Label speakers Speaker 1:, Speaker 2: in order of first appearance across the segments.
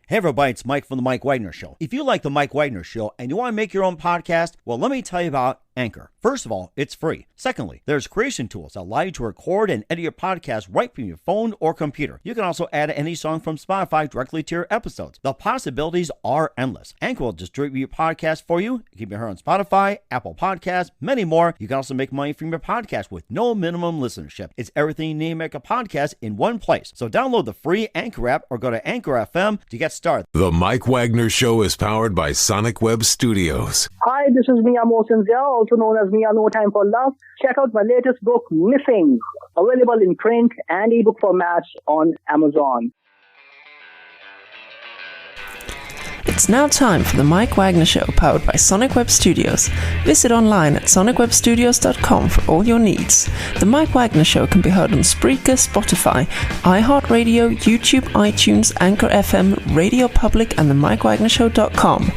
Speaker 1: Hey everybody, it's Mike from The Mike Wagner Show. If you like The Mike Wagner Show and you want to make your own podcast, well, let me tell you about Anchor. First of all, it's free. Secondly, there's creation tools that allow you to record and edit your podcast right from your phone or computer. You can also add any song from Spotify directly to your episodes. The possibilities are endless. Anchor will distribute your podcast for you. You can be heard on Spotify, Apple Podcasts, many more. You can also make money from your podcast with no minimum listenership. It's everything you need to make a podcast in one place. So download the free Anchor app or go to Anchor FM to get started.
Speaker 2: The Mike Wagner Show is powered by Sonic Web Studios.
Speaker 3: Hi, this is Mia Mosensia, also known as Mia No Time for Love. Check out my latest book, Missing, available in print and ebook formats on Amazon.
Speaker 4: It's now time for the Mike Wagner Show, powered by Sonic Web Studios. Visit online at sonicwebstudios.com for all your needs. The Mike Wagner Show can be heard on Spreaker, Spotify, iHeartRadio, YouTube, iTunes, Anchor FM, Radio Public, and the MikeWagnerShow.com.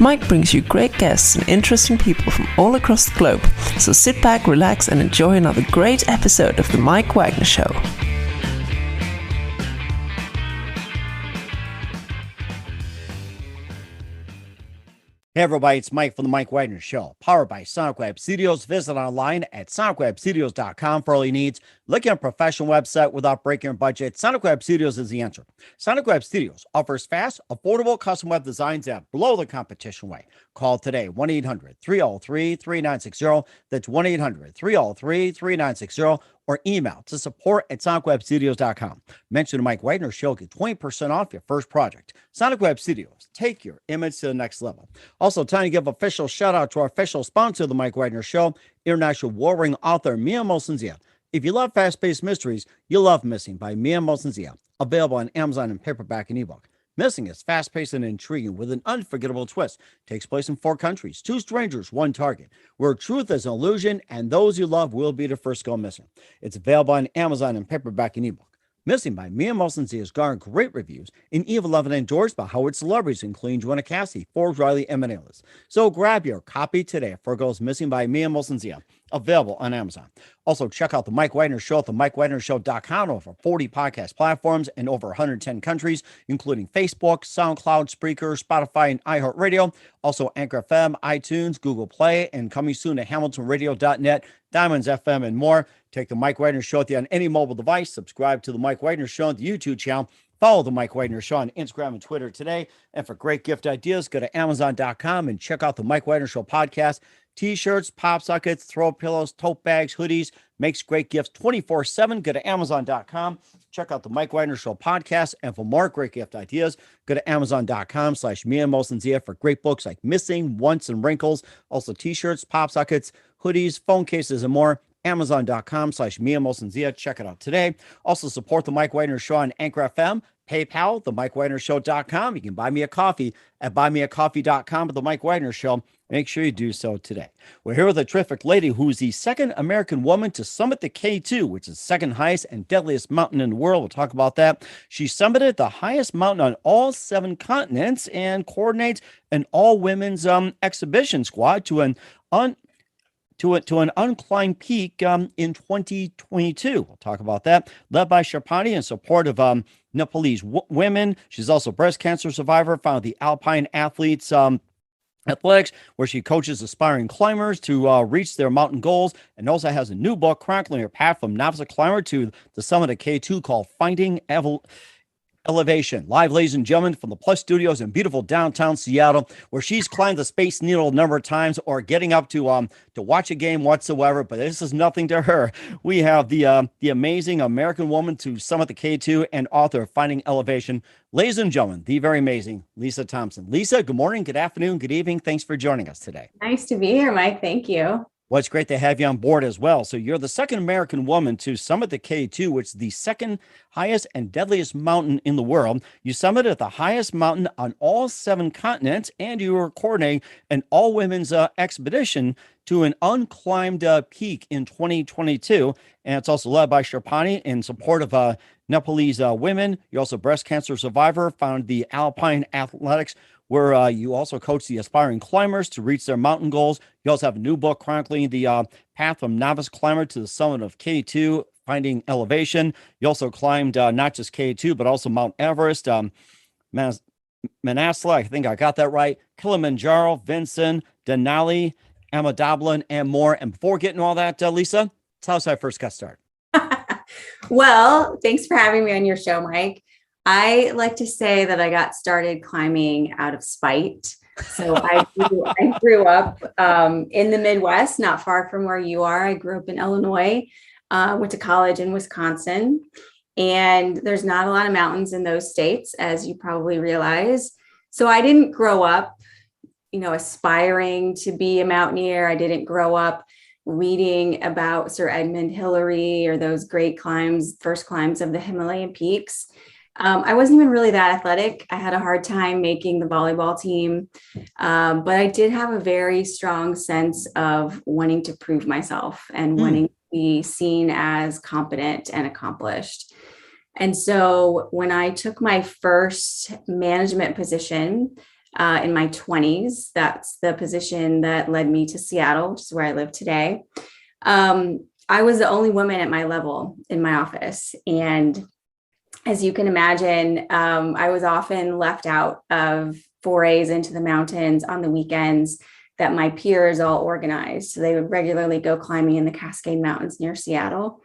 Speaker 4: Mike brings you great guests and interesting people from all across the globe. So sit back, relax, and enjoy another great episode of the Mike Wagner Show.
Speaker 1: Hey everybody, it's Mike from The Mike Wagner Show, powered by Sonic Web Studios. Visit online at sonicwebstudios.com for all your needs. Looking at a professional website without breaking your budget, Sonic Web Studios is the answer. Sonic Web Studios offers fast, affordable custom web designs that blow the competition away. Call today, 1-800-303-3960. That's 1-800-303-3960. Or email to support@sonicwebstudios.com. Mention the Mike Wagner Show, get 20% off your first project. Sonic Web Studios, take your image to the next level. Also, time to give official shout out to our official sponsor of the Mike Wagner Show, international warring author Mia Mosensia. If you love fast-paced mysteries, you'll love Missing by Mia Mosensia. Available on Amazon in paperback and ebook. Missing is fast-paced and intriguing with an unforgettable twist. Takes place in 4 countries, 2 strangers, 1 target, where truth is an illusion and those you love will be the first to go missing. It's available on Amazon in paperback and ebook. Missing by Mia Mosensia has garnered great reviews and even loved and endorsed by Howard celebrities, including Joanna Cassidy, Forbes, Riley, and Manelas. So grab your copy today for Goes Missing by Mia Mosensia. Available on Amazon. Also, check out the Mike Wagner Show at themikewagnershow.com. Over 40 podcast platforms in over 110 countries, including Facebook, SoundCloud, Spreaker, Spotify, and iHeartRadio. Also, Anchor FM, iTunes, Google Play, and coming soon to HamiltonRadio.net, Diamonds FM, and more. Take the Mike Wagner Show with you on any mobile device. Subscribe to the Mike Wagner Show on the YouTube channel. Follow the Mike Wagner Show on Instagram and Twitter today. And for great gift ideas, go to Amazon.com and check out the Mike Wagner Show podcast. T-shirts, pop sockets, throw pillows, tote bags, hoodies, makes great gifts 24/7. Go to Amazon.com. Check out the Mike Wagner Show podcast. And for more great gift ideas, go to Amazon.com/Mia Mosensia for great books like Missing, Once, and Wrinkles. Also T-shirts, pop sockets, hoodies, phone cases, and more. Amazon.com/Mia Mosensia. Check it out today. Also support the Mike Wagner Show on Anchor FM, PayPal, themikewagnershow.com. You can buy me a coffee at buymeacoffee.com. But the Mike Wagner Show, make sure you do so today. We're here with a terrific lady who's the second American woman to summit the K2, which is the second highest and deadliest mountain in the world. We'll talk about that. She summited the highest mountain on all 7 continents and coordinates an all-women's exhibition squad to an unclimbed peak in 2022. We'll talk about that. Led by Sharpani in support of Nepalese women. She's also a breast cancer survivor, founded the Alpine Athletes Athletics, where she coaches aspiring climbers to reach their mountain goals, and also has a new book chronicling her path from novice climber to the summit of K2 called Finding Elevation. Live, ladies and gentlemen, from the Plus Studios in beautiful downtown Seattle, where she's climbed the Space Needle a number of times or getting up to watch a game whatsoever, but this is nothing to her. We have the amazing American woman to summit the K2 and author of Finding Elevation. Ladies and gentlemen, the very amazing Lisa Thompson. Lisa, good morning, good afternoon, good evening. Thanks for joining us today.
Speaker 5: Nice to be here, Mike. Thank you.
Speaker 1: Well, it's great to have you on board as well. So you're the second American woman to summit the K2, which is the second highest and deadliest mountain in the world. You summited the highest mountain on all 7 continents, and you were coordinating an all-women's expedition to an unclimbed peak in 2022. And it's also led by Sharpani in support of Nepalese women. You're also a breast cancer survivor, founded the Alpine Athletics, where you also coach the aspiring climbers to reach their mountain goals. You also have a new book chronicling the path from novice climber to the summit of K2, Finding Elevation. You also climbed not just K2, but also Mount Everest, Manaslu, I think I got that right. Kilimanjaro, Vinson, Denali, Amadablin, and more. And before getting all that, Lisa, tell us how I first got started.
Speaker 5: Well, thanks for having me on your show, Mike. I like to say that I got started climbing out of spite. So I grew up in the Midwest, not far from where you are. I grew up in Illinois, went to college in Wisconsin, and there's not a lot of mountains in those states, as you probably realize. So I didn't grow up, aspiring to be a mountaineer. I didn't grow up reading about Sir Edmund Hillary or those great first climbs of the Himalayan peaks. I wasn't even really that athletic. I had a hard time making the volleyball team, but I did have a very strong sense of wanting to prove myself and wanting to be seen as competent and accomplished. And so when I took my first management position in my 20s, that's the position that led me to Seattle, which is where I live today. I was the only woman at my level in my office. And as you can imagine, I was often left out of forays into the mountains on the weekends that my peers all organized. So they would regularly go climbing in the Cascade Mountains near Seattle.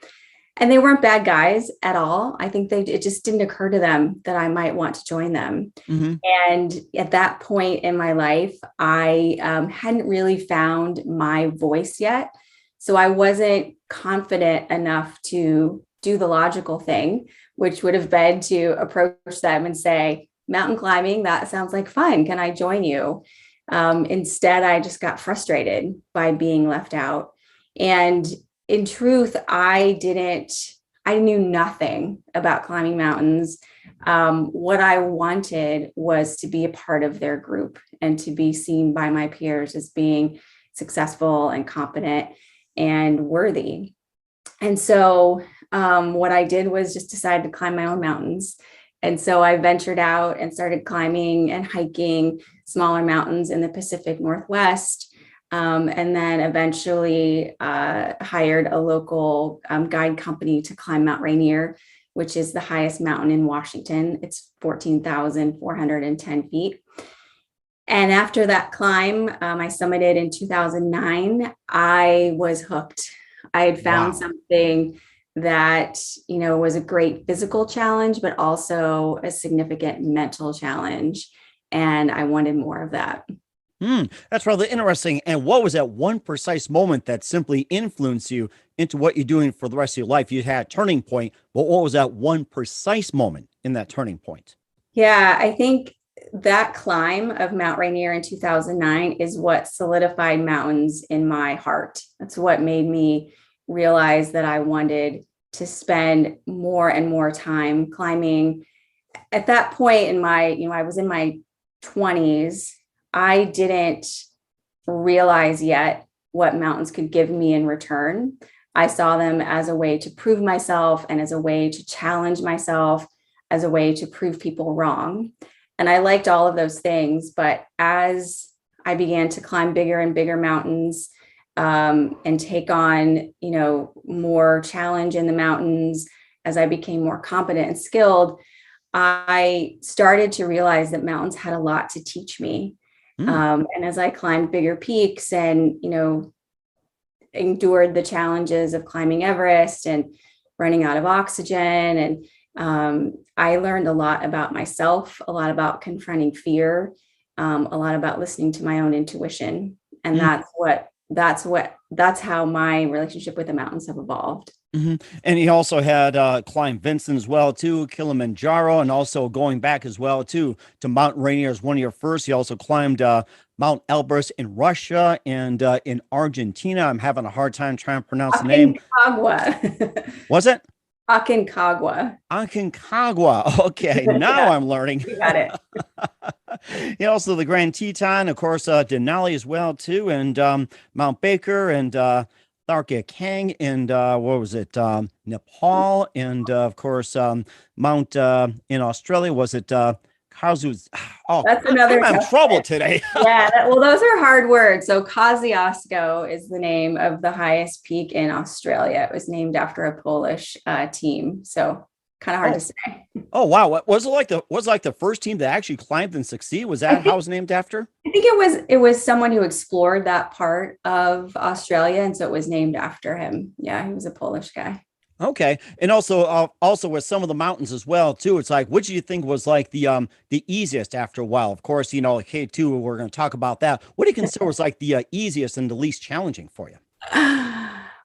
Speaker 5: And they weren't bad guys at all. I think it just didn't occur to them that I might want to join them. Mm-hmm. And at that point in my life, I hadn't really found my voice yet. So I wasn't confident enough to do the logical thing, which would have been to approach them and say, mountain climbing, that sounds like fun. Can I join you? Instead, I just got frustrated by being left out. And in truth, I knew nothing about climbing mountains. What I wanted was to be a part of their group and to be seen by my peers as being successful and competent and worthy. And so what I did was just decide to climb my own mountains. And so I ventured out and started climbing and hiking smaller mountains in the Pacific Northwest. And then eventually hired a local guide company to climb Mount Rainier, which is the highest mountain in Washington. It's 14,410 feet. And after that climb, I summited in 2009. I was hooked. I had found something that, was a great physical challenge, but also a significant mental challenge. And I wanted more of that.
Speaker 1: That's rather interesting. And what was that one precise moment that simply influenced you into what you're doing for the rest of your life? You had a turning point, but what was that one precise moment in that turning point?
Speaker 5: Yeah, I think that climb of Mount Rainier in 2009 is what solidified mountains in my heart. That's what made me realize that I wanted to spend more and more time climbing. At that point in I was in my 20s. I didn't realize yet what mountains could give me in return. I saw them as a way to prove myself and as a way to challenge myself, as a way to prove people wrong. And I liked all of those things. But as I began to climb bigger and bigger mountains and take on, more challenge in the mountains, as I became more competent and skilled, I started to realize that mountains had a lot to teach me. And as I climbed bigger peaks and, endured the challenges of climbing Everest and running out of oxygen, and I learned a lot about myself, a lot about confronting fear, a lot about listening to my own intuition. And that's how my relationship with the mountains have evolved.
Speaker 1: Mm-hmm. And he also had climbed Vinson as well, too, Kilimanjaro, and also going back as well, too, to Mount Rainier as one of your first. He also climbed Mount Elbrus in Russia and in Argentina. I'm having a hard time trying to pronounce the name.
Speaker 5: Aconcagua.
Speaker 1: Was it?
Speaker 5: Aconcagua.
Speaker 1: Aconcagua. Okay, now I'm learning.
Speaker 5: You got it.
Speaker 1: He also the Grand Teton, of course, Denali as well, too, and Mount Baker and Tharka Kang and what was it? Nepal, and of course, Mount in Australia. Was it Kazu? Oh,
Speaker 5: that's another.
Speaker 1: I'm in trouble today.
Speaker 5: Yeah, those are hard words. So Kosciuszko is the name of the highest peak in Australia. It was named after a Polish team. So Kind of hard to say.
Speaker 1: Oh, wow. What was it like the first team that actually climbed and succeed? Was that how it was named after?
Speaker 5: I think it was someone who explored that part of Australia, and so it was named after him. Yeah, he was a Polish guy.
Speaker 1: Okay. And also with some of the mountains as well, too. It's like, which do you think was like the easiest after a while? Of course, like K2, we're going to talk about that. What do you consider was like the easiest and the least challenging for you?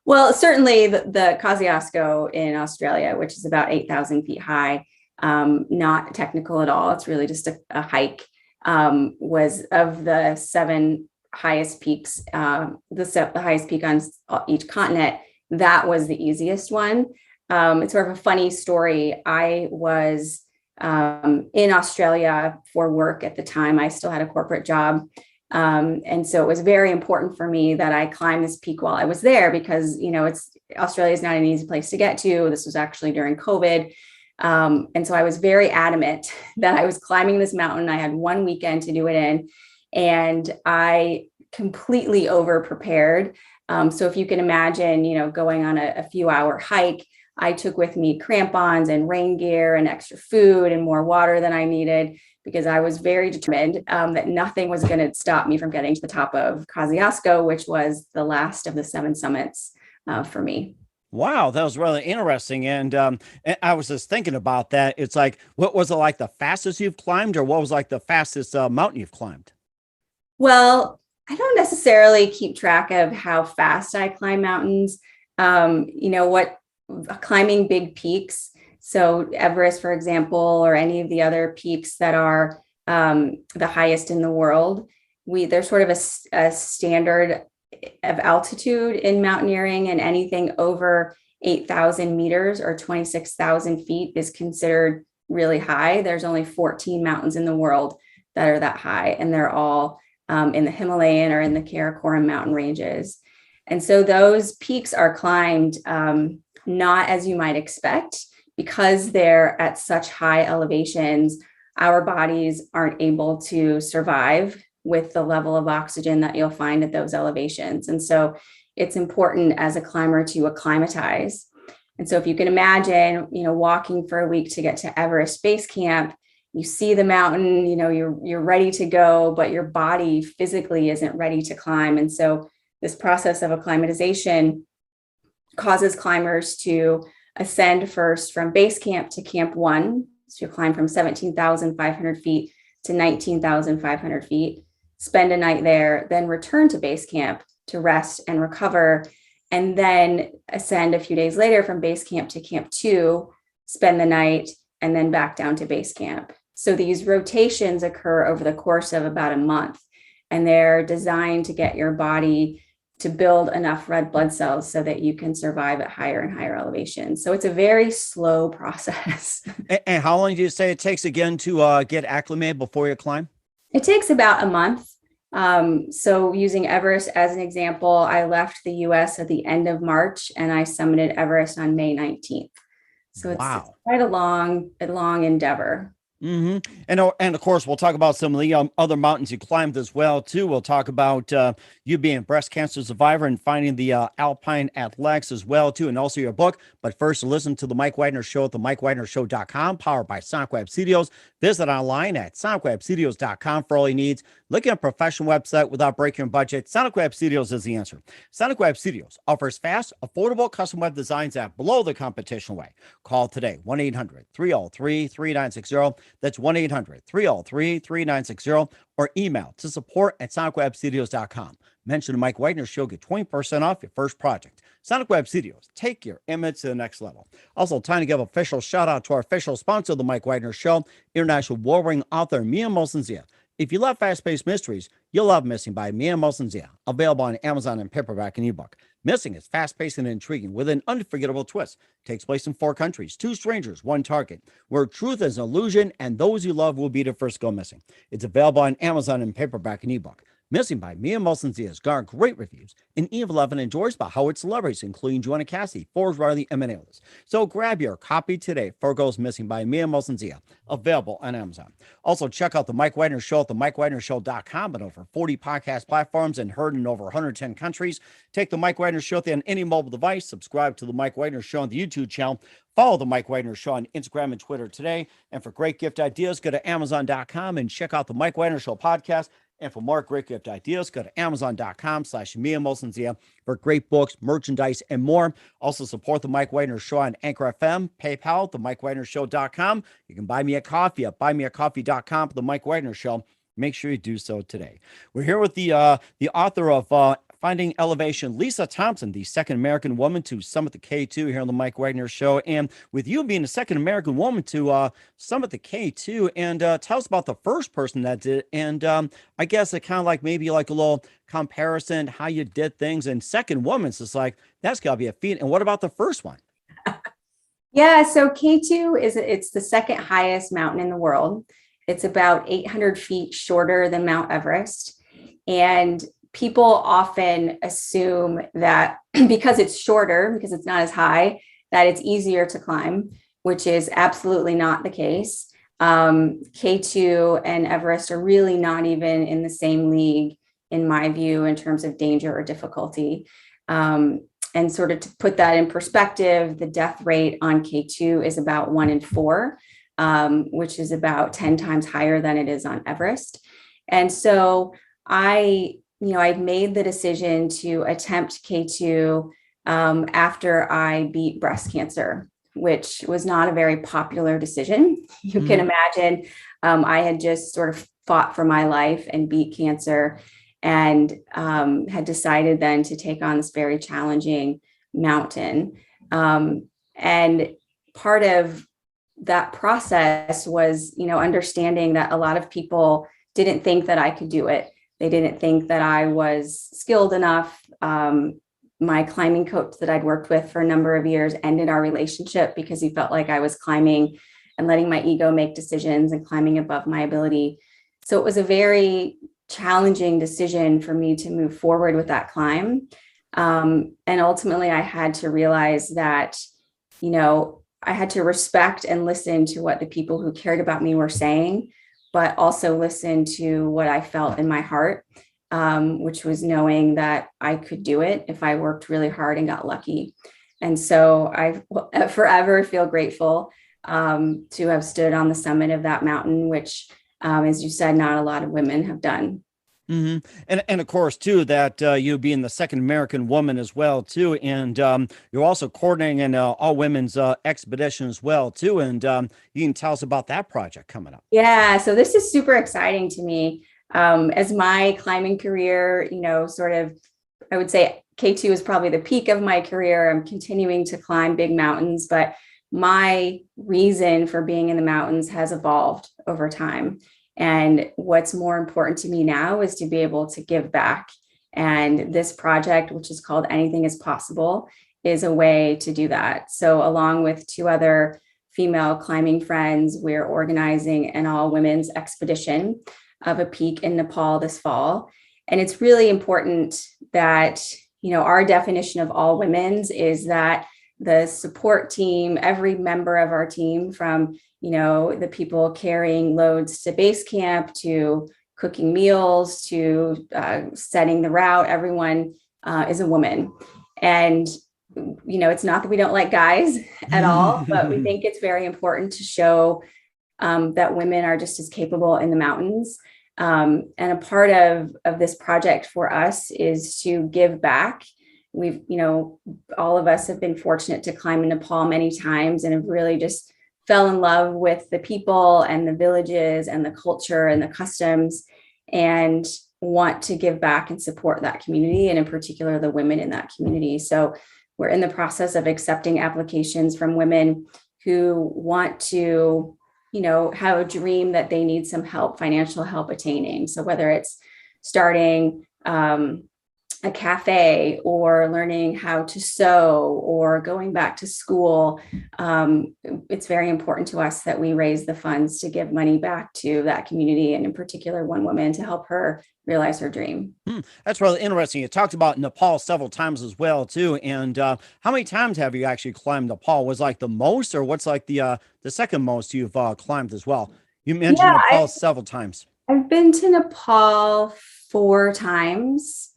Speaker 5: Well, certainly the Kosciuszko in Australia, which is about 8,000 feet high, not technical at all. It's really just a hike, was of the 7 highest peaks, the highest peak on each continent. That was the easiest one. It's sort of a funny story. I was in Australia for work at the time. I still had a corporate job. And so it was very important for me that I climb this peak while I was there because, Australia is not an easy place to get to. This was actually during COVID. And so I was very adamant that I was climbing this mountain. I had one weekend to do it in, and I completely over prepared. So if you can imagine, going on a few hour hike, I took with me crampons and rain gear and extra food and more water than I needed because I was very determined that nothing was going to stop me from getting to the top of Kosciuszko, which was the last of the 7 summits for me.
Speaker 1: Wow, that was really interesting. And I was just thinking about that. It's like, what was it like the fastest you've climbed, or what was like the fastest mountain you've climbed?
Speaker 5: Well, I don't necessarily keep track of how fast I climb mountains. Climbing big peaks. So Everest, for example, or any of the other peaks that are the highest in the world, there's sort of a standard of altitude in mountaineering, and anything over 8,000 meters or 26,000 feet is considered really high. There's only 14 mountains in the world that are that high, and they're all in the Himalayan or in the Karakoram mountain ranges. And so those peaks are climbed not as you might expect, because they're at such high elevations. Our bodies aren't able to survive with the level of oxygen that you'll find at those elevations. And so it's important as a climber to acclimatize. And so if you can imagine, walking for a week to get to Everest Base Camp, you see the mountain, you're ready to go, but your body physically isn't ready to climb. And so this process of acclimatization causes climbers to ascend first from base camp to camp 1. So you climb from 17,500 feet to 19,500 feet, spend a night there, then return to base camp to rest and recover, and then ascend a few days later from base camp to camp 2, spend the night, and then back down to base camp. So these rotations occur over the course of about a month, and they're designed to get your body to build enough red blood cells so that you can survive at higher and higher elevations. So it's a very slow process.
Speaker 1: And how long do you say it takes again to get acclimated before you climb?
Speaker 5: It takes about a month. So using Everest as an example, I left the US at the end of March and I summited Everest on May 19th. So it's quite a long endeavor.
Speaker 1: Mm-hmm. And of course, we'll talk about some of the other mountains you climbed as well, too. We'll talk about you being a breast cancer survivor and finding the Alpine Athletics as well, too, and also your book. But first, listen to the Mike Wagner Show at themikewagnershow.com, powered by Sonic Web Studios. Visit online at sonicwebstudios.com for all your needs. Looking at a professional website without breaking your budget, Sonic Web Studios is the answer. Sonic Web Studios offers fast, affordable custom web designs at below the competition way. Call today, 1-800-303-3960. That's 1-800-303-3960, or email to support@sonicwebstudios.com. Mention the Mike Wagner Show, get 20% off your first project. Sonic Web Studios, take your image to the next level. Also, time to give official shout out to our official sponsor of the Mike Wagner Show, international war-winning author Mia Molson-Zia. If you love fast-paced mysteries, you'll love Missing by Mia Molson-Zia, available on Amazon in paperback and ebook. Missing is fast-paced and intriguing with an unforgettable twist. Takes place in 4 countries, 2 strangers, 1 target, where truth is an illusion and those you love will be the first to go missing. It's available on Amazon in paperback and ebook. Missing by Mia Molson-Zia has garnered great reviews, and Eve 11 enjoys by Howard celebrities, including Joanna Cassidy, Forbes Riley, and many others. So grab your copy today. Goes Missing by Mia Molson-Zia, available on Amazon. Also, check out The Mike Wagner Show at themikewagnershow.com and over 40 podcast platforms and heard in over 110 countries. Take The Mike Wagner Show on any mobile device. Subscribe to The Mike Wagner Show on the YouTube channel. Follow The Mike Wagner Show on Instagram and Twitter today. And for great gift ideas, go to Amazon.com and check out The Mike Wagner Show podcast. And for more great gift ideas, go to Amazon.com/Mia Molson-Zia for great books, merchandise, and more. Also support The Mike Wagner Show on Anchor FM, PayPal, themikewagnershow.com. You can buy me a coffee at buymeacoffee.com for The Mike Wagner Show. Make sure you do so today. We're here with the author of Finding Elevation, Lisa Thompson, the second American woman to summit the K2 here on the Mike Wagner Show. And with you being the second American woman to summit the K2, and tell us about the first person that did. And I guess it kind of like maybe like a little comparison, how you did things. And second woman, so it's like, that's got to be a feat. And what about the first one?
Speaker 5: Yeah, so K2 it's the second highest mountain in the world. It's about 800 feet shorter than Mount Everest. And people often assume that because it's shorter, because it's not as high, that it's easier to climb, which is absolutely not the case. K2 and Everest are really not even in the same league, in my view, in terms of danger or difficulty. And sort of to put that in perspective, the death rate on K2 is about 1 in 4, which is about 10 times higher than it is on Everest. And so I made the decision to attempt K2 after I beat breast cancer, which was not a very popular decision. You can imagine I had just sort of fought for my life and beat cancer, and had decided then to take on this very challenging mountain. And part of that process was, understanding that a lot of people didn't think that I could do it. They didn't think that I was skilled enough. My climbing coach that I'd worked with for a number of years ended our relationship because he felt like I was climbing and letting my ego make decisions and climbing above my ability. So it was a very challenging decision for me to move forward with that climb. And ultimately, I had to realize that, I had to respect and listen to what the people who cared about me were saying, but also listen to what I felt in my heart, which was knowing that I could do it if I worked really hard and got lucky. And so I forever feel grateful to have stood on the summit of that mountain, which, as you said, not a lot of women have done.
Speaker 1: Mm-hmm. And of course, too, that you being the second American woman as well, too. And you're also coordinating an all women's expedition as well, too. And you can tell us about that project coming up.
Speaker 5: Yeah, so this is super exciting to me. As my climbing career, sort of, I would say K2 is probably the peak of my career. I'm continuing to climb big mountains, but my reason for being in the mountains has evolved over time. And what's more important to me now is to be able to give back. And this project, which is called Anything is Possible, is a way to do that. So along with 2 other female climbing friends, we're organizing an all women's expedition of a peak in Nepal this fall. And it's really important that, our definition of all women's is that the support team, every member of our team, from the people carrying loads to base camp, to cooking meals, to setting the route, everyone is a woman. And, it's not that we don't like guys at all, but we think it's very important to show that women are just as capable in the mountains. And a part of this project for us is to give back. We've, all of us have been fortunate to climb in Nepal many times and have really just fell in love with the people and the villages and the culture and the customs, and want to give back and support that community, and in particular, the women in that community. So we're in the process of accepting applications from women who want to, have a dream that they need some help, financial help attaining. So whether it's starting a cafe or learning how to sew or going back to school, it's very important to us that we raise the funds to give money back to that community, and in particular one woman, to help her realize her dream.
Speaker 1: That's really interesting. You talked about Nepal several times as well too. And how many times have you actually climbed Nepal? Was like the most, or what's like the second most you've climbed as well? You mentioned Nepal several times.
Speaker 5: I've been to Nepal 4 times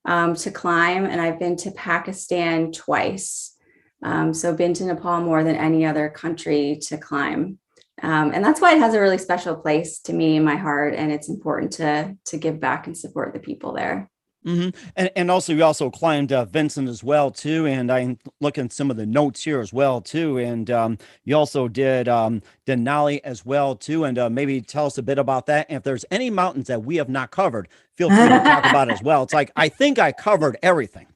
Speaker 5: to climb, and I've been to Pakistan twice. So been to Nepal more than any other country to climb. And that's why it has a really special place to me in my heart. And it's important to give back and support the people there.
Speaker 1: And also, you also climbed Vincent as well too, and I look at some of the notes here as well too, and you also did Denali as well too, and maybe tell us a bit about that. And if there's any mountains that we have not covered, feel free to talk about it as well. It's like I think I covered everything.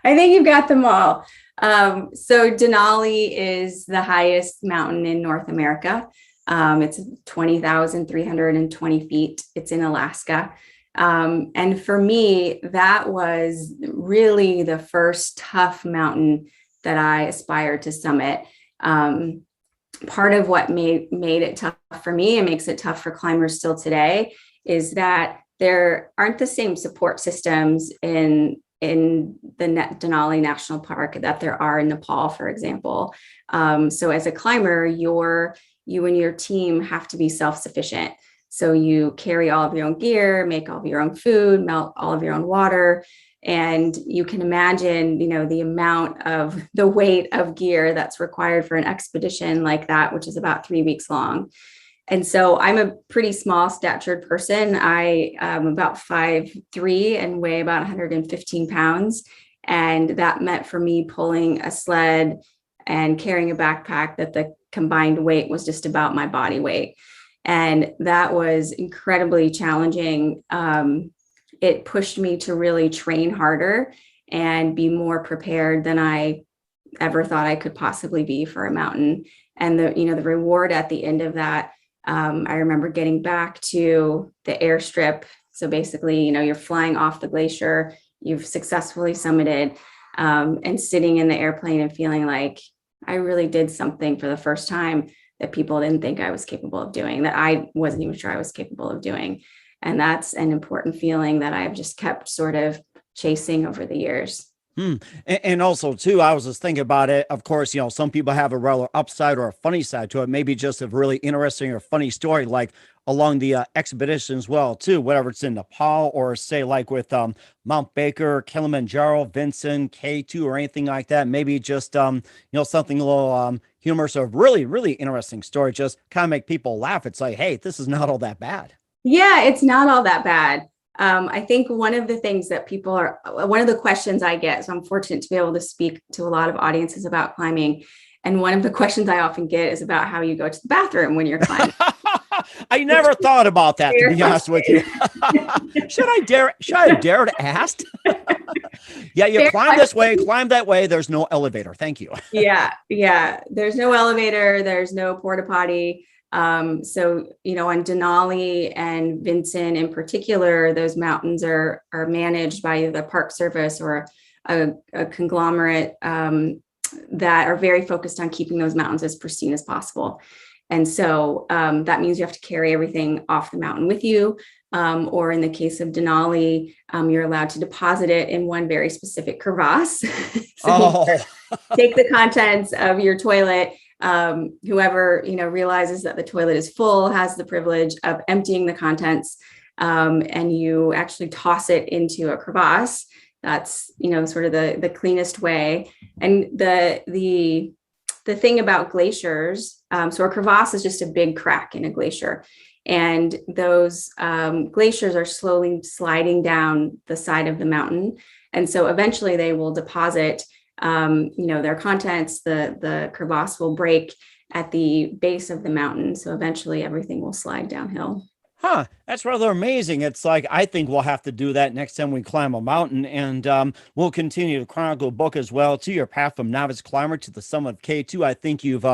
Speaker 5: I think you've got them all. So Denali is the highest mountain in North America. It's 20,320 feet. It's in Alaska. And for me, that was really the first tough mountain that I aspired to summit. Part of what made it tough for me and makes it tough for climbers still today is that there aren't the same support systems in the Denali National Park that there are in Nepal, for example. So as a climber, you and your team have to be self-sufficient. So you carry all of your own gear, make all of your own food, melt all of your own water. And you can imagine, the amount of the weight of gear that's required for an expedition like that, which is about 3 weeks long. And so I'm a pretty small statured person. I am about 5'3" and weigh about 115 pounds. And that meant for me pulling a sled and carrying a backpack that the combined weight was just about my body weight. And that was incredibly challenging. It pushed me to really train harder and be more prepared than I ever thought I could possibly be for a mountain. And the reward at the end of that, I remember getting back to the airstrip. So basically, you're flying off the glacier, you've successfully summited, and sitting in the airplane and feeling like I really did something for the first time that people didn't think I was capable of doing, that I wasn't even sure I was capable of doing. And that's an important feeling that I've just kept sort of chasing over the years.
Speaker 1: And also too, I was just thinking about it. Of course, some people have a rather upside or a funny side to it. Maybe just a really interesting or funny story, like along the expedition as well too, whatever it's in Nepal or say like with Mount Baker, Kilimanjaro, Vincent, K2 or anything like that. Maybe just, something a little humorous or really, really interesting story. Just kind of make people laugh. It's like, hey, this is not all that bad.
Speaker 5: Yeah, it's not all that bad. I think one of the things that one of the questions I get, so I'm fortunate to be able to speak to a lot of audiences about climbing. And one of the questions I often get is about how you go to the bathroom when you're climbing.
Speaker 1: I never thought about that, to be honest with you. Should I dare to ask? Yeah, you climb this way, climb that way. There's no elevator. Thank you.
Speaker 5: Yeah. There's no elevator. There's no porta potty. So, on Denali and Vincent in particular, those mountains are managed by the Park Service or a conglomerate that are very focused on keeping those mountains as pristine as possible. And so that means you have to carry everything off the mountain with you. Or in the case of Denali, you're allowed to deposit it in one very specific crevasse. Take the contents of your toilet. Whoever, realizes that the toilet is full has the privilege of emptying the contents, and you actually toss it into a crevasse. That's, sort of the cleanest way. And the thing about glaciers, so a crevasse is just a big crack in a glacier. And those glaciers are slowly sliding down the side of the mountain. And so eventually they will deposit their contents. The crevasse will break at the base of the mountain. So eventually everything will slide downhill.
Speaker 1: That's rather amazing. It's like, I think we'll have to do that next time we climb a mountain, and we'll continue to chronicle a book as well to your path from novice climber to the summit of K2. I think you've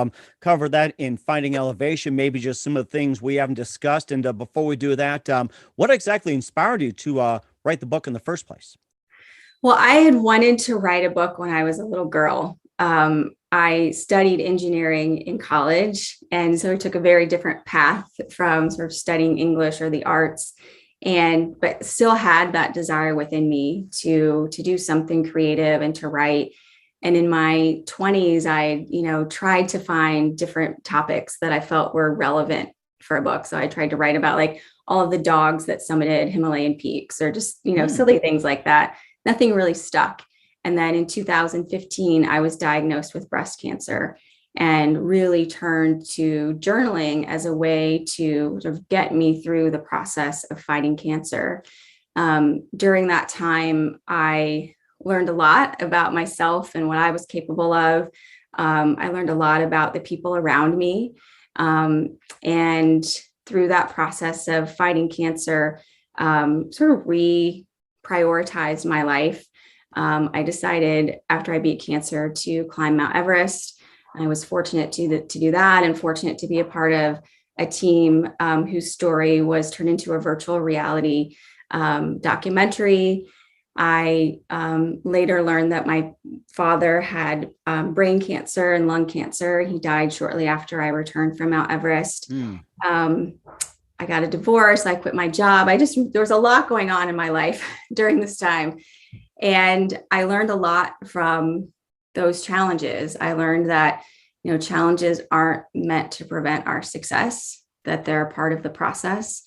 Speaker 1: covered that in Finding Elevation, maybe just some of the things we haven't discussed. And before we do that, what exactly inspired you to write the book in the first place?
Speaker 5: Well, I had wanted to write a book when I was a little girl. I studied engineering in college, and so I took a very different path from sort of studying English or the arts, but still had that desire within me to do something creative and to write. And in my 20s, I, tried to find different topics that I felt were relevant for a book. So I tried to write about like all of the dogs that summited Himalayan peaks, or just, silly things like that. Nothing really stuck. And then in 2015, I was diagnosed with breast cancer and really turned to journaling as a way to sort of get me through the process of fighting cancer. During that time, I learned a lot about myself and what I was capable of. I learned a lot about the people around me. And through that process of fighting cancer, sort of reprioritized my life. I decided after I beat cancer to climb Mount Everest. I was fortunate to do that, and fortunate to be a part of a team whose story was turned into a virtual reality documentary. I later learned that my father had brain cancer and lung cancer. He died shortly after I returned from Mount Everest. I got a divorce. I quit my job. There was a lot going on in my life during this time. And I learned a lot from those challenges. I learned that, challenges aren't meant to prevent our success, that they're a part of the process.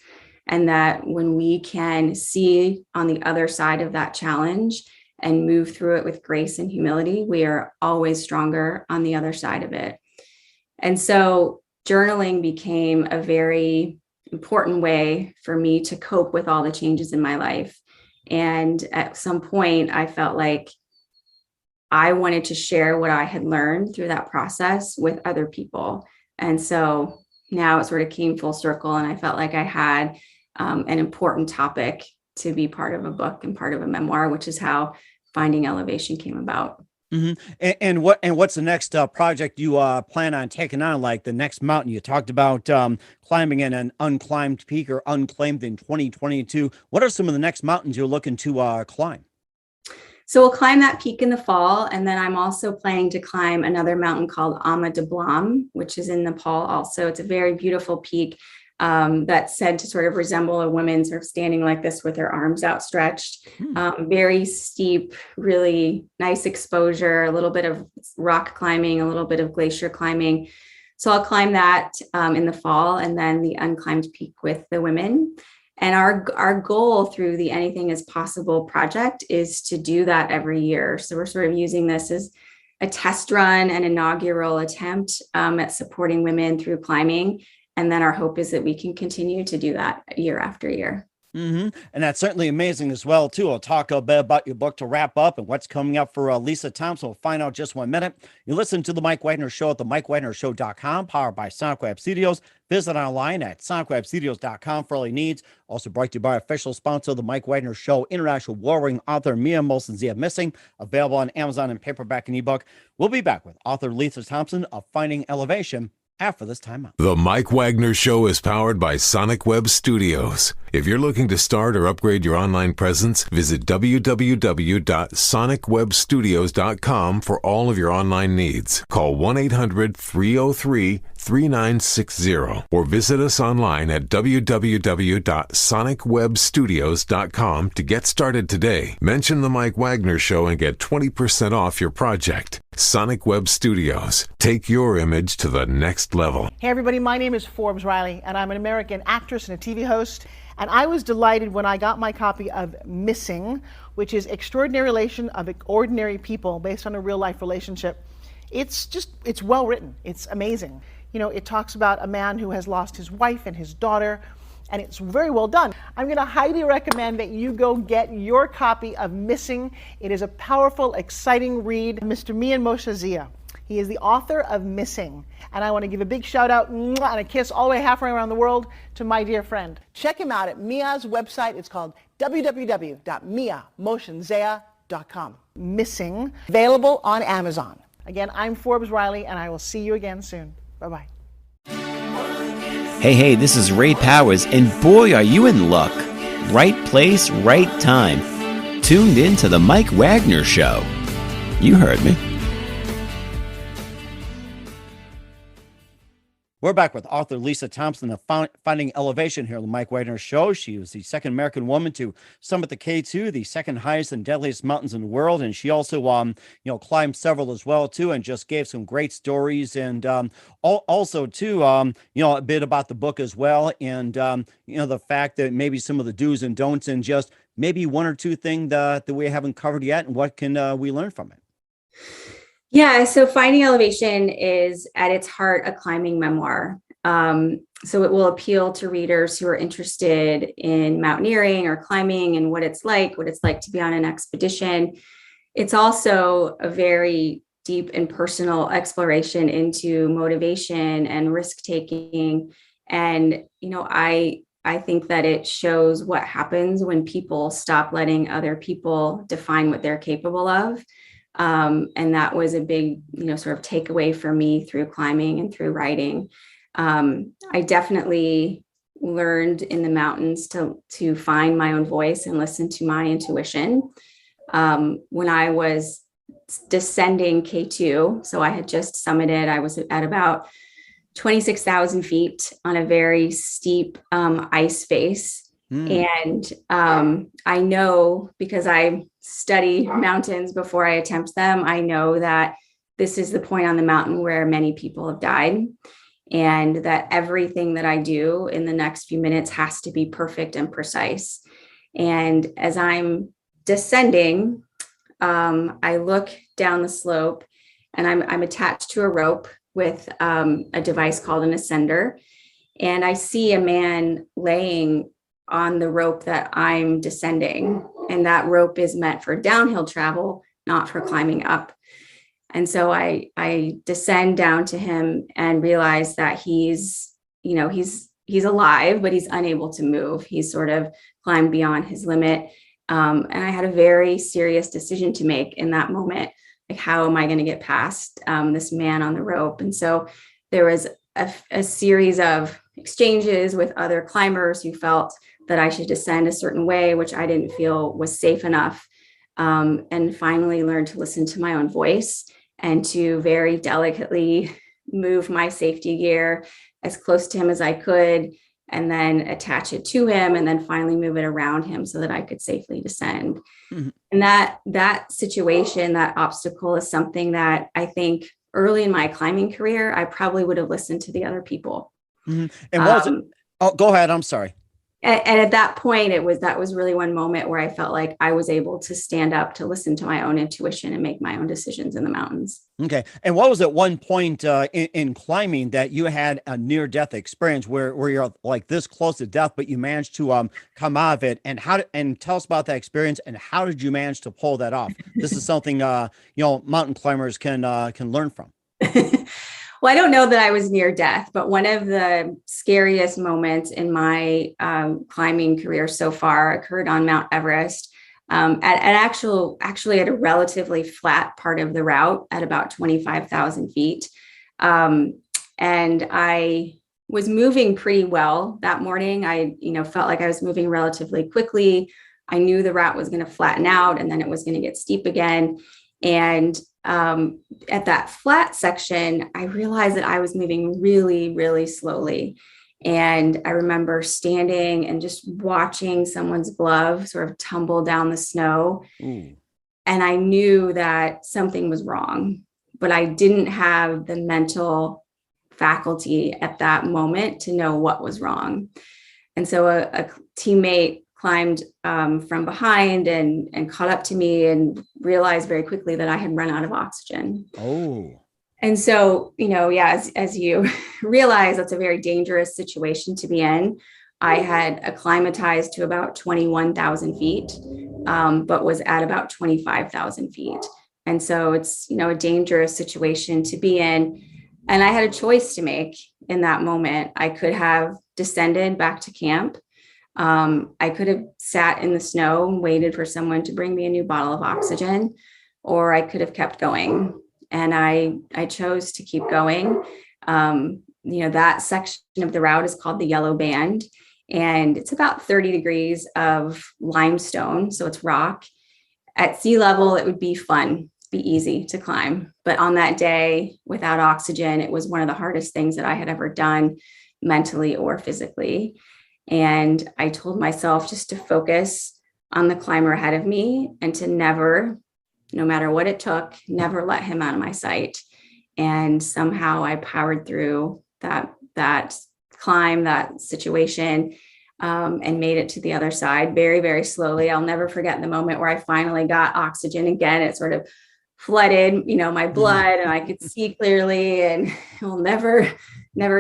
Speaker 5: And that when we can see on the other side of that challenge and move through it with grace and humility, we are always stronger on the other side of it. And so journaling became a very important way for me to cope with all the changes in my life. And at some point, I felt like I wanted to share what I had learned through that process with other people. And so now it sort of came full circle, and I felt like I had an important topic to be part of a book and part of a memoir, which is how Finding Elevation came about.
Speaker 1: Mm-hmm. And what's the next project you plan on taking on? Like the next mountain you talked about, climbing in an unclimbed peak or unclaimed in 2022. What are some of the next mountains you're looking to climb?
Speaker 5: So we'll climb that peak in the fall. And then I'm also planning to climb another mountain called Ama Dablam, which is in Nepal also. It's a very beautiful peak that's said to sort of resemble a woman sort of standing like this with her arms outstretched. Very steep, really nice exposure, a little bit of rock climbing, a little bit of glacier climbing. So I'll climb that in the fall, and then the unclimbed peak with the women. And our goal through the Anything is Possible project is to do that every year. So we're sort of using this as a test run, an inaugural attempt at supporting women through climbing. And then our hope is that we can continue to do that year after year.
Speaker 1: Mm-hmm. And that's certainly amazing as well, too. I'll talk a bit about your book to wrap up and what's coming up for Lisa Thompson. We'll find out just 1 minute. You listen to The Mike Wagner Show at themikewagnershow.com, powered by Sonic Web Studios. Visit online at sonicwebstudios.com for all your needs. Also brought to you by official sponsor of The Mike Wagner Show, international war-ring author Mia Molson-Zia Missing, available on Amazon in paperback and ebook. We'll be back with author Lisa Thompson of Finding Elevation after this time out.
Speaker 2: The Mike Wagner Show is powered by Sonic Web Studios. If you're looking to start or upgrade your online presence, visit www.sonicwebstudios.com for all of your online needs. Call 1-800-303-3960 or visit us online at www.sonicwebstudios.com to get started today. Mention The Mike Wagner Show and get 20% off your project. Sonic Web Studios. Take your image to the next level.
Speaker 6: Hey everybody, my name is Forbes Riley, and I'm an American actress and a TV host. And I was delighted when I got my copy of Missing, which is Extraordinary Relation of Ordinary People based on a real life relationship. It's well written. It's amazing. It talks about a man who has lost his wife and his daughter, and it's very well done. I'm going to highly recommend that you go get your copy of Missing. It is a powerful, exciting read. Mr. Mia Molson-Zia. He is the author of Missing. And I want to give a big shout out and a kiss all the way halfway around the world to my dear friend. Check him out at Mia's website. It's called www.miamotionzea.com. Missing, available on Amazon. Again, I'm Forbes Riley, and I will see you again soon. Bye-bye.
Speaker 7: Hey, this is Ray Powers, and boy, are you in luck. Right place, right time. tuned in to The Mike Wagner Show. You heard me.
Speaker 1: We're back with author Lisa Thompson of Finding Elevation here on the Mike Wagner Show. She was the second American woman to summit the K2, the second highest and deadliest mountains in the world. And she also, climbed several as well, too, and just gave some great stories. And also, too, a bit about the book as well. And, the fact that maybe some of the do's and don'ts and just maybe one or two things that we haven't covered yet. And what can we learn from it?
Speaker 5: Yeah, so Finding Elevation is at its heart a climbing memoir. So it will appeal to readers who are interested in mountaineering or climbing and what it's like to be on an expedition. It's also a very deep and personal exploration into motivation and risk-taking. And, I think that it shows what happens when people stop letting other people define what they're capable of. And that was a big, sort of takeaway for me through climbing and through writing. I definitely learned in the mountains to find my own voice and listen to my intuition. When I was descending K2, so I had just summited, I was at about 26,000 feet on a very steep ice face. And I know, because I study mountains before I attempt them, I know that this is the point on the mountain where many people have died, and that everything that I do in the next few minutes has to be perfect and precise. And as I'm descending, I look down the slope, and I'm attached to a rope with a device called an ascender. And I see a man laying on the rope that I'm descending. And that rope is meant for downhill travel, not for climbing up. And so I descend down to him and realize that he's alive, but he's unable to move. He's sort of climbed beyond his limit. And I had a very serious decision to make in that moment. Like, how am I going to get past this man on the rope? And so there was a series of exchanges with other climbers who felt that I should descend a certain way, which I didn't feel was safe enough. And finally learned to listen to my own voice and to very delicately move my safety gear as close to him as I could, and then attach it to him, and then finally move it around him so that I could safely descend. Mm-hmm. And that situation, that obstacle, is something that I think early in my climbing career, I probably would have listened to the other people.
Speaker 1: Mm-hmm. And what was it? Oh, go ahead. I'm sorry.
Speaker 5: And at that point, that was really one moment where I felt like I was able to stand up, to listen to my own intuition and make my own decisions in the mountains.
Speaker 1: Okay. And what was at one point in climbing that you had a near-death experience where you're like this close to death, but you managed to come out of it? And and tell us about that experience, and how did you manage to pull that off? This is something mountain climbers can learn from.
Speaker 5: Well, I don't know that I was near death, but one of the scariest moments in my climbing career so far occurred on Mount Everest, actually at a relatively flat part of the route at about 25,000 feet. And I was moving pretty well that morning. I, felt like I was moving relatively quickly. I knew the route was going to flatten out, and then it was going to get steep again. And at that flat section, I realized that I was moving really, really slowly. And I remember standing and just watching someone's glove sort of tumble down the snow. Mm. And I knew that something was wrong, but I didn't have the mental faculty at that moment to know what was wrong. And so a teammate climbed from behind and caught up to me and realized very quickly that I had run out of oxygen. Oh. And so, as you realize, that's a very dangerous situation to be in. I had acclimatized to about 21,000 feet, but was at about 25,000 feet. And so it's, a dangerous situation to be in. And I had a choice to make in that moment. I could have descended back to camp. I could have sat in the snow and waited for someone to bring me a new bottle of oxygen, or I could have kept going. And I chose to keep going. That section of the route is called the Yellow Band, and it's about 30 degrees of limestone. So it's rock. at sea level, it would be fun, be easy to climb. But on that day without oxygen, it was one of the hardest things that I had ever done mentally or physically. And I told myself just to focus on the climber ahead of me and to never, no matter what it took, never let him out of my sight. And somehow I powered through that climb, that situation, and made it to the other side very, very slowly. I'll never forget the moment where I finally got oxygen again. It sort of flooded, my blood, and I could see clearly, and I'll never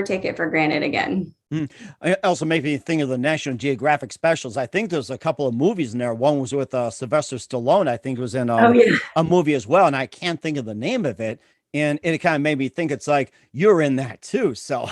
Speaker 5: take it for granted again.
Speaker 1: It also made me think of the National Geographic specials. I think there's a couple of movies in there. One was with Sylvester Stallone. I think it was in a movie as well, and I can't think of the name of it. And it kind of made me think it's like you're in that too. So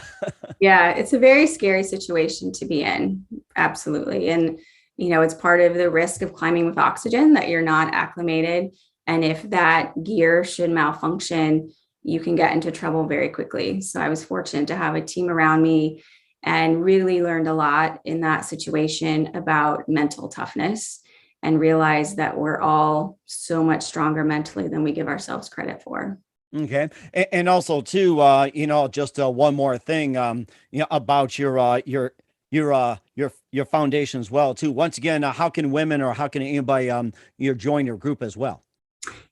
Speaker 5: yeah, it's a very scary situation to be in. Absolutely. And, it's part of the risk of climbing with oxygen that you're not acclimated. And if that gear should malfunction, you can get into trouble very quickly. So I was fortunate to have a team around me and really learned a lot in that situation about mental toughness and realized that we're all so much stronger mentally than we give ourselves credit for.
Speaker 1: Okay. And also too, just one more thing, about your foundation as well too. Once again, how can women or how can anybody, join your group as well?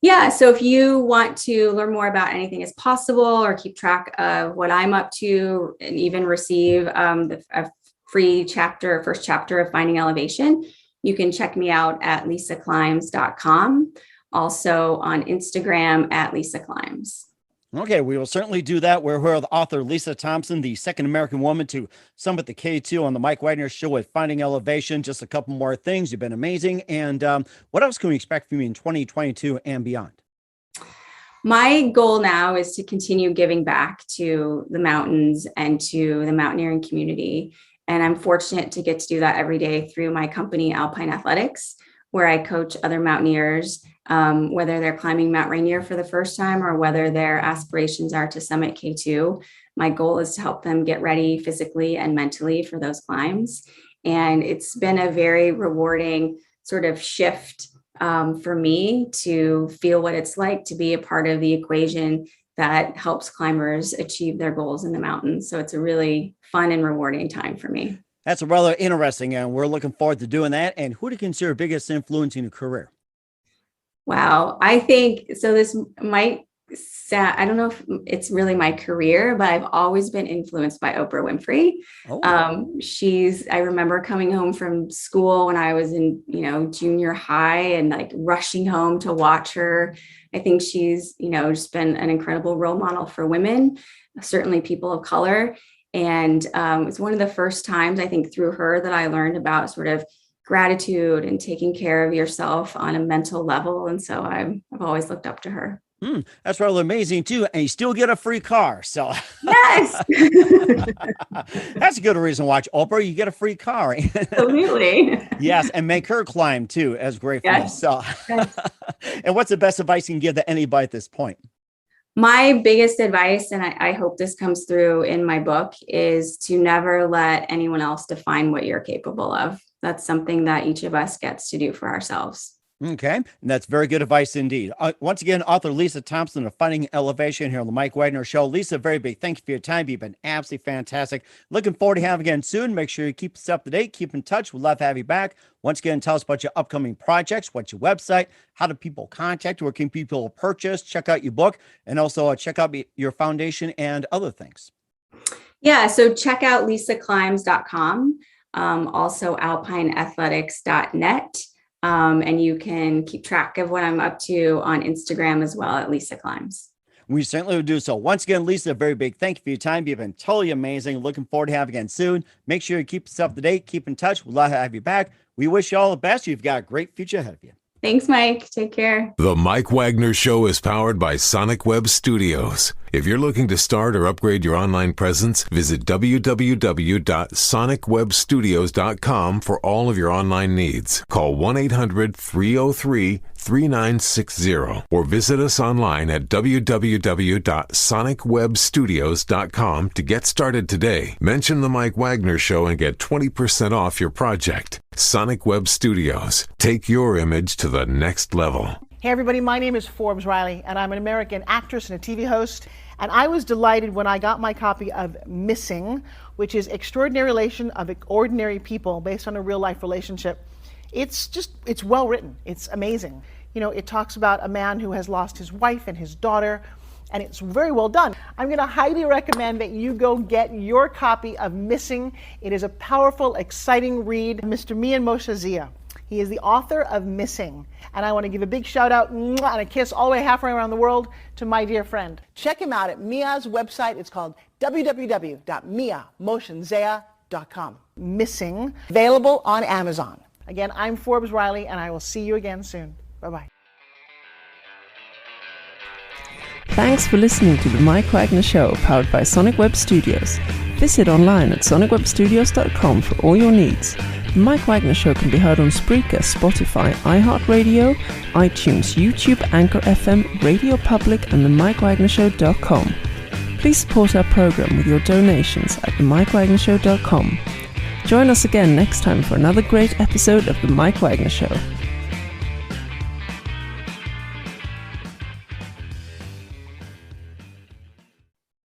Speaker 5: Yeah. So if you want to learn more about Anything is Possible or keep track of what I'm up to and even receive a free first chapter of Finding Elevation, you can check me out at lisaclimbs.com. Also on Instagram at Lisa Climbs.
Speaker 1: Okay, we will certainly do that. We're here with author Lisa Thompson, the second American woman to summit the K2 on the Mike Wagner Show with Finding Elevation. Just a couple more things. You've been amazing. And what else can we expect from you in 2022 and beyond?
Speaker 5: My goal now is to continue giving back to the mountains and to the mountaineering community. And I'm fortunate to get to do that every day through my company, Alpine Athletics, where I coach other mountaineers, whether they're climbing Mount Rainier for the first time or whether their aspirations are to summit K2. My goal is to help them get ready physically and mentally for those climbs. And it's been a very rewarding sort of shift for me to feel what it's like to be a part of the equation that helps climbers achieve their goals in the mountains. So it's a really fun and rewarding time for me.
Speaker 1: That's rather interesting, and we're looking forward to doing that. And who do you consider your biggest influence in your career?
Speaker 5: Wow. I think, so this might sound, I don't know if it's really my career, but I've always been influenced by Oprah Winfrey.
Speaker 1: Oh.
Speaker 5: I remember coming home from school when I was in, junior high and like rushing home to watch her. I think she's, just been an incredible role model for women, certainly people of color. And it's one of the first times, I think, through her that I learned about sort of gratitude and taking care of yourself on a mental level. And so I've always looked up to her.
Speaker 1: That's rather amazing too. And you still get a free car. So
Speaker 5: yes,
Speaker 1: that's a good reason to watch Oprah. You get a free car.
Speaker 5: Absolutely.
Speaker 1: Yes. And make her climb too as grateful.
Speaker 5: Yes.
Speaker 1: So, and what's the best advice you can give to anybody at this point?
Speaker 5: My biggest advice, and I hope this comes through in my book, is to never let anyone else define what you're capable of. That's something that each of us gets to do for ourselves.
Speaker 1: Okay. And that's very good advice indeed. Once again, author Lisa Thompson of Finding Elevation here on the Mike Wagner Show. Lisa, very big thank you for your time. You've been absolutely fantastic. Looking forward to having you again soon. Make sure you keep us up to date. Keep in touch. We'd love to have you back. Once again, tell us about your upcoming projects. What's your website? How do people contact you? Where can people purchase? Check out your book and also check out your foundation and other things.
Speaker 5: Yeah. So check out lisaclimbs.com. Also alpineathletics.net. And you can keep track of what I'm up to on Instagram as well at Lisa Climbs.
Speaker 1: We certainly will do so. Once again, Lisa, a very big thank you for your time. You've been totally amazing. Looking forward to having you again soon. Make sure you keep us up to date. Keep in touch. We'd love to have you back. We wish you all the best. You've got a great future ahead of you.
Speaker 5: Thanks, Mike. Take care.
Speaker 2: The Mike Wagner Show is powered by Sonic Web Studios. If you're looking to start or upgrade your online presence, visit www.sonicwebstudios.com for all of your online needs. Call 1-800-303-3960 or visit us online at www.sonicwebstudios.com to get started today. Mention the Mike Wagner Show and get 20% off your project. Sonic Web Studios. Take your image to the next level.
Speaker 6: Hey everybody, my name is Forbes Riley, and I'm an American actress and a TV host. And I was delighted when I got my copy of Missing, which is Extraordinary Relation of Ordinary People based on a real life relationship. It's well written. It's amazing. You know, it talks about a man who has lost his wife and his daughter, and it's very well done. I'm going to highly recommend that you go get your copy of Missing. It is a powerful, exciting read. Mr. Mian Moshe Zia. He is the author of Missing. And I want to give a big shout out and a kiss all the way halfway around the world to my dear friend. Check him out at Mia's website. It's called www.miamotionsea.com. Missing, available on Amazon. Again, I'm Forbes Riley, and I will see you again soon. Bye-bye.
Speaker 4: Thanks for listening to The Mike Wagner Show, powered by Sonic Web Studios. Visit online at sonicwebstudios.com for all your needs. The Mike Wagner Show can be heard on Spreaker, Spotify, iHeartRadio, iTunes, YouTube, Anchor FM, Radio Public, and themikewagnershow.com. Please support our program with your donations at themikewagnershow.com. Join us again next time for another great episode of The Mike Wagner Show.